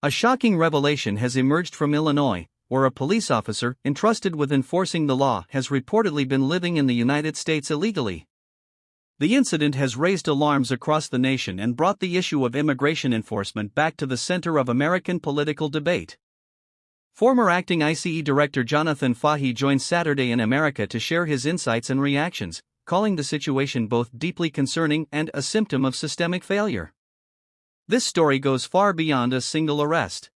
A shocking revelation has emerged from Illinois, where a police officer entrusted with enforcing the law has reportedly been living in the United States illegally. The incident has raised alarms across the nation and brought the issue of immigration enforcement back to the center of American political debate. Former acting ICE Director Jonathan Fahey joined Saturday in America to share his insights and reactions, calling the situation both deeply concerning and a symptom of systemic failure. This story goes far beyond a single arrest.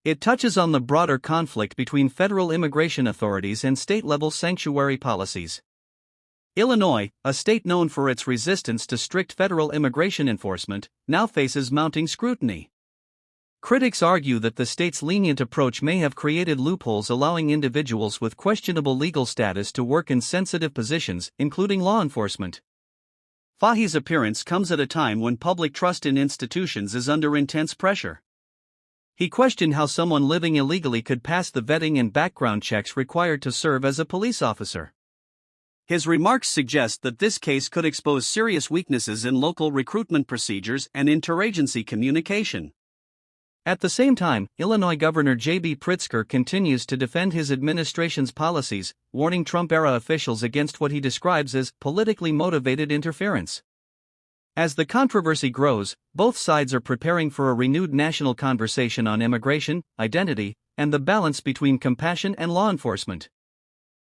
It touches on the broader conflict between federal immigration authorities and state-level sanctuary policies. Illinois, a state known for its resistance to strict federal immigration enforcement, now faces mounting scrutiny. Critics argue that the state's lenient approach may have created loopholes allowing individuals with questionable legal status to work in sensitive positions, including law enforcement. Fahey's appearance comes at a time when public trust in institutions is under intense pressure. He questioned how someone living illegally could pass the vetting and background checks required to serve as a police officer. His remarks suggest that this case could expose serious weaknesses in local recruitment procedures and interagency communication. At the same time, Illinois Governor JB Pritzker continues to defend his administration's policies, warning Trump-era officials against what he describes as politically motivated interference. As the controversy grows, both sides are preparing for a renewed national conversation on immigration, identity, and the balance between compassion and law enforcement.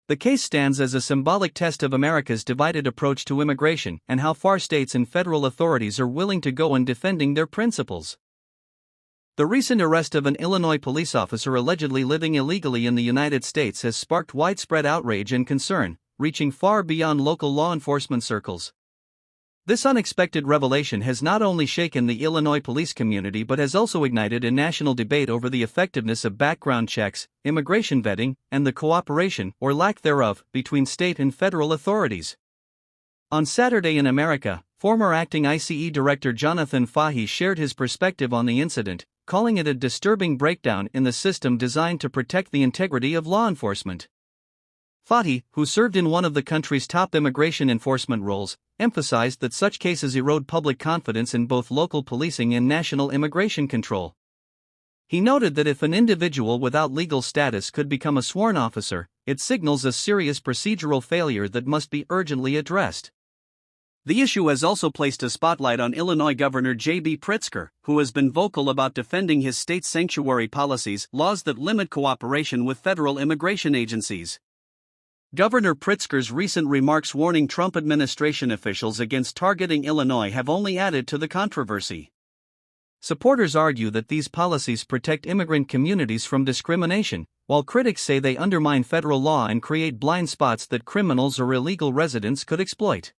The case stands as a symbolic test of America's divided approach to immigration and how far states and federal authorities are willing to go in defending their principles. The recent arrest of an Illinois police officer allegedly living illegally in the United States has sparked widespread outrage and concern, reaching far beyond local law enforcement circles. This unexpected revelation has not only shaken the Illinois police community but has also ignited a national debate over the effectiveness of background checks, immigration vetting, and the cooperation, or lack thereof, between state and federal authorities. On Saturday in America, former acting ICE Director Jonathan Fahey shared his perspective on the incident, calling it a disturbing breakdown in the system designed to protect the integrity of law enforcement. Fahey, who served in one of the country's top immigration enforcement roles, emphasized that such cases erode public confidence in both local policing and national immigration control. He noted that if an individual without legal status could become a sworn officer, it signals a serious procedural failure that must be urgently addressed. The issue has also placed a spotlight on Illinois Governor JB Pritzker, who has been vocal about defending his state's sanctuary policies, laws that limit cooperation with federal immigration agencies. Governor Pritzker's recent remarks warning Trump administration officials against targeting Illinois have only added to the controversy. Supporters argue that these policies protect immigrant communities from discrimination, while critics say they undermine federal law and create blind spots that criminals or illegal residents could exploit.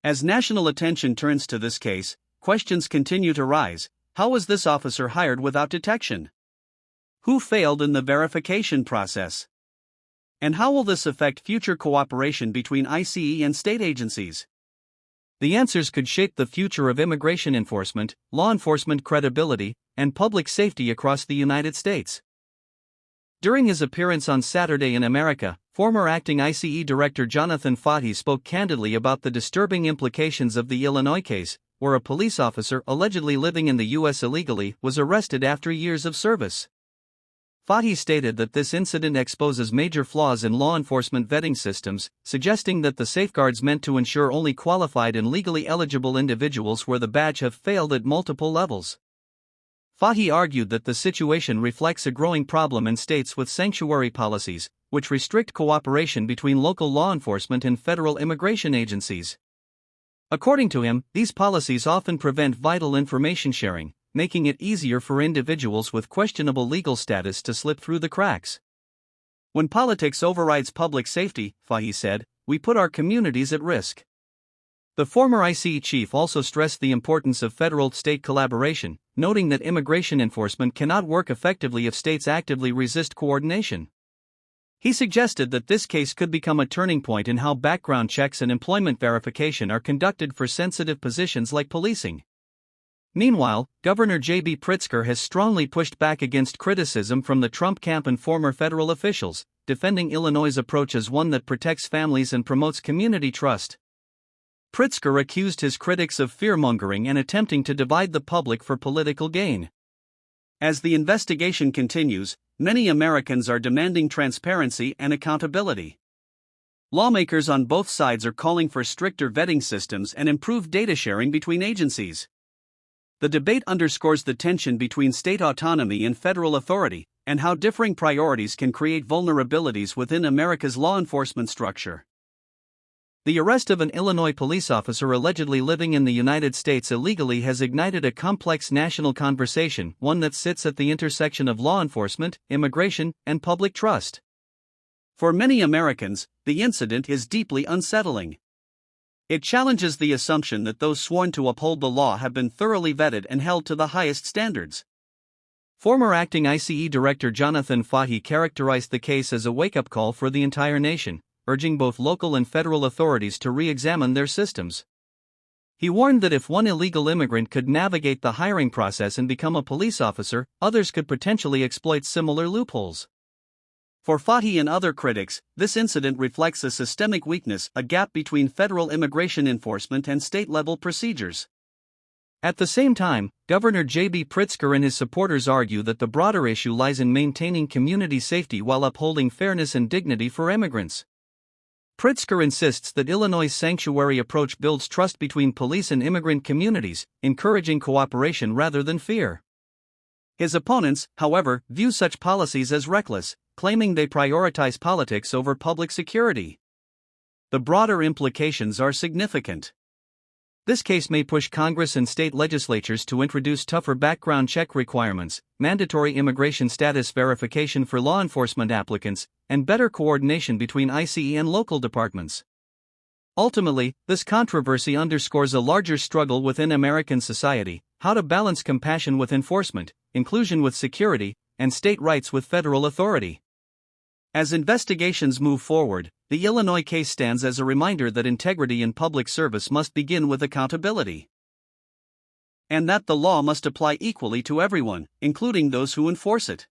As national attention turns to this case, questions continue to rise. How was this officer hired without detection? Who failed in the verification process? And how will this affect future cooperation between ICE and state agencies? The answers could shape the future of immigration enforcement, law enforcement credibility, and public safety across the United States. During his appearance on Saturday in America, former acting ICE Director Jonathan Fahey spoke candidly about the disturbing implications of the Illinois case, where a police officer allegedly living in the U.S. illegally was arrested after years of service. Fahey stated that this incident exposes major flaws in law enforcement vetting systems, suggesting that the safeguards meant to ensure only qualified and legally eligible individuals wear the badge have failed at multiple levels. Fahey argued that the situation reflects a growing problem in states with sanctuary policies, which restrict cooperation between local law enforcement and federal immigration agencies. According to him, these policies often prevent vital information sharing, making it easier for individuals with questionable legal status to slip through the cracks. When politics overrides public safety, Fahey said, we put our communities at risk. The former ICE chief also stressed the importance of federal-state collaboration, noting that immigration enforcement cannot work effectively if states actively resist coordination. He suggested that this case could become a turning point in how background checks and employment verification are conducted for sensitive positions like policing. Meanwhile, Governor JB Pritzker has strongly pushed back against criticism from the Trump camp and former federal officials, defending Illinois' approach as one that protects families and promotes community trust. Pritzker accused his critics of fear-mongering and attempting to divide the public for political gain. As the investigation continues, many Americans are demanding transparency and accountability. Lawmakers on both sides are calling for stricter vetting systems and improved data sharing between agencies. The debate underscores the tension between state autonomy and federal authority, and how differing priorities can create vulnerabilities within America's law enforcement structure. The arrest of an Illinois police officer allegedly living in the United States illegally has ignited a complex national conversation, one that sits at the intersection of law enforcement, immigration, and public trust. For many Americans, the incident is deeply unsettling. It challenges the assumption that those sworn to uphold the law have been thoroughly vetted and held to the highest standards. Former acting ICE Director Jonathan Fahey characterized the case as a wake-up call for the entire nation, urging both local and federal authorities to re-examine their systems. He warned that if one illegal immigrant could navigate the hiring process and become a police officer, others could potentially exploit similar loopholes. For Fahey and other critics, this incident reflects a systemic weakness, a gap between federal immigration enforcement and state-level procedures. At the same time, Governor JB Pritzker and his supporters argue that the broader issue lies in maintaining community safety while upholding fairness and dignity for immigrants. Pritzker insists that Illinois' sanctuary approach builds trust between police and immigrant communities, encouraging cooperation rather than fear. His opponents, however, view such policies as reckless, claiming they prioritize politics over public security. The broader implications are significant. This case may push Congress and state legislatures to introduce tougher background check requirements, mandatory immigration status verification for law enforcement applicants, and better coordination between ICE and local departments. Ultimately, this controversy underscores a larger struggle within American society: how to balance compassion with enforcement, inclusion with security, and state rights with federal authority. As investigations move forward, the Illinois case stands as a reminder that integrity in public service must begin with accountability, and that the law must apply equally to everyone, including those who enforce it.